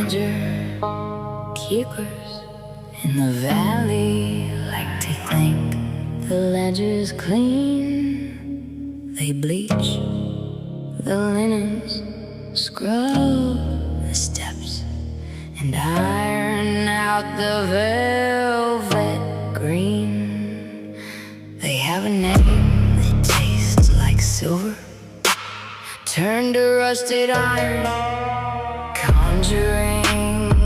ledger keepers in the valley like to think the ledger's clean. They bleach the linens, scrub the steps, and iron out the velvet green. They have a name that tastes like silver turned to rusted iron, conjuring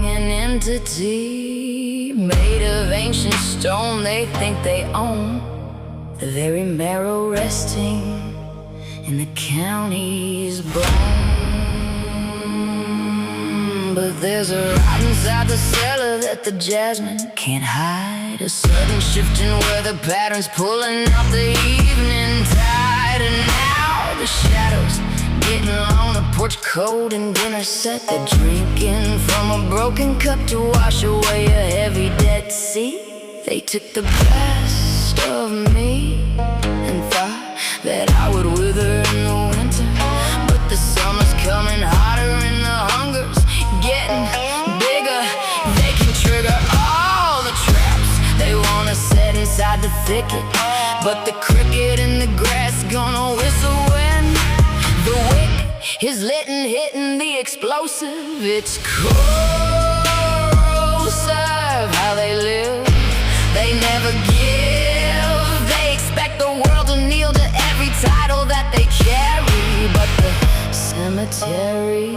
an entity made of ancient stone they think they own, the very marrow resting in the county's bone. But there's a rot inside the cellar that the jasmine can't hide, a sudden shifting weather patterns pulling out the evening tide. And now the shadows getting on the porch cold and dinner set. They're drinking from a broken cup to wash away a heavy debt. See, they took the best of me and thought that I would wither in the winter, but the summer's coming hotter and the hunger's getting bigger. They can trigger all the traps they wanna set inside the thicket, but the cricket in the grass gonna whistle when the wick is lit and hitting the explosive. It's corrosive how they live. They never give. They expect the world to kneel to every title that they carry, but the cemetery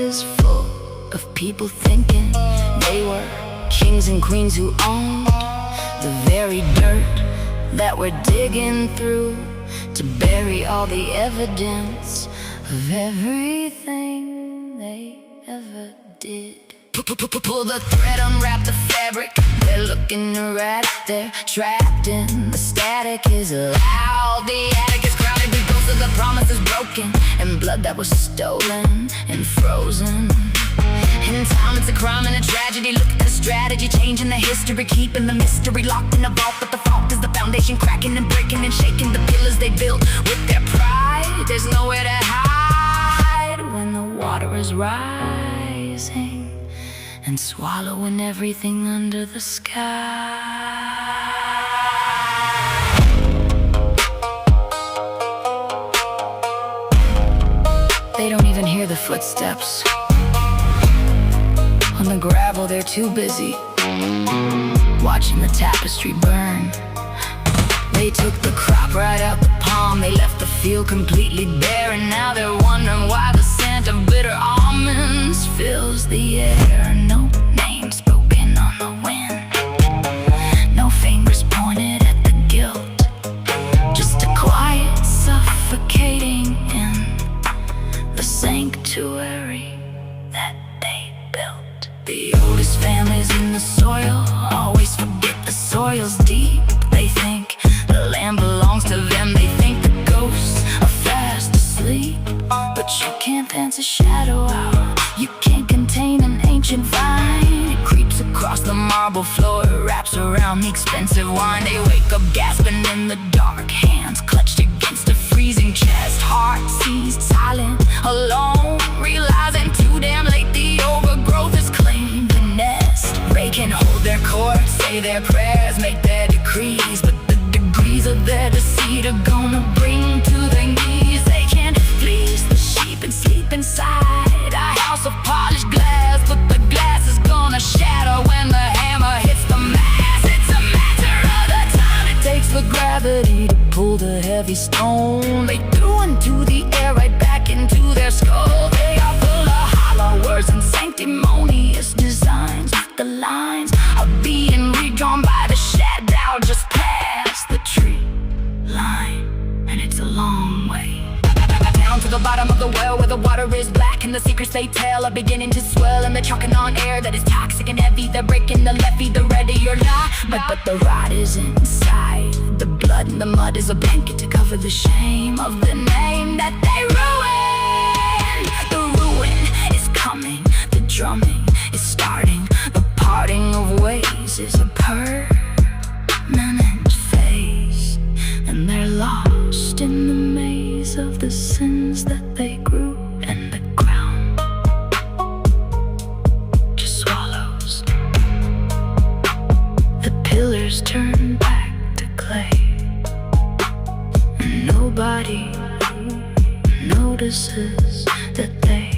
is full of people thinking they were kings and queens who owned the very dirt that we're digging through to bury all the evidence of everything they ever did. Pull the thread, unwrap the fabric. They're looking right there, trapped in the static is loud. The attic is crowded with ghosts of the promises broken, and blood that was stolen and frozen. In time it's a crime and a tragedy. Look at the strategy, changing the history, keeping the mystery locked in a vault. But the fault is the foundation cracking and breaking and shaking the pillars they built with their pride. There's nowhere to hide when the water is rising and swallowing everything under the sky. They don't even hear the footsteps on the gravel. They're too busy watching the tapestry burn. They took the crop right out the palm. They left the field completely bare, and now they're wondering why the scent of bitter almonds fills the air. No name spoken on the wind, no fingers pointed at the guilt, just a quiet suffocating in the sanctuary that they built. The oldest families in the soil always forget the soil's deep. They think the land belongs to them. They think the ghosts are fast asleep, but you can't dance a shadow out. You can't contain an ancient vine. It creeps across the marble floor, it wraps around the expensive wine. They wake up gasping in the dark, hands clutched against a freezing chest. Heart seized, silent, alone, realizing too damn late the overgrowth has claimed the nest. They can hold their court, say their prayers, make their decrees, but the degrees of their deceit are gonna bring to their knees. They can't fleece the sheep and sleep inside a house of polished glass, but the glass is gonna shatter when the hammer hits the mass. It's a matter of the time it takes for gravity to pull the heavy stone they threw into the air right back into their skull. They are full of hollow words and sanctimonious designs, with the lines are being redrawn by the shadow just past the tree line, and it's a long way down to the bottom of the well where the water is black and the secrets they tell are beginning to swell, and they're choking on air that is toxic and heavy. They're breaking the levee, the ready or not, but the rot is inside. The blood and the mud is a blanket to cover the shame of the name that they ruined. The ruin is coming, the drumming is starting, the parting of ways is a permanent phase, and they're lost in the maze of the sins that they grew in the ground. just turn back to clay. And nobody notices that they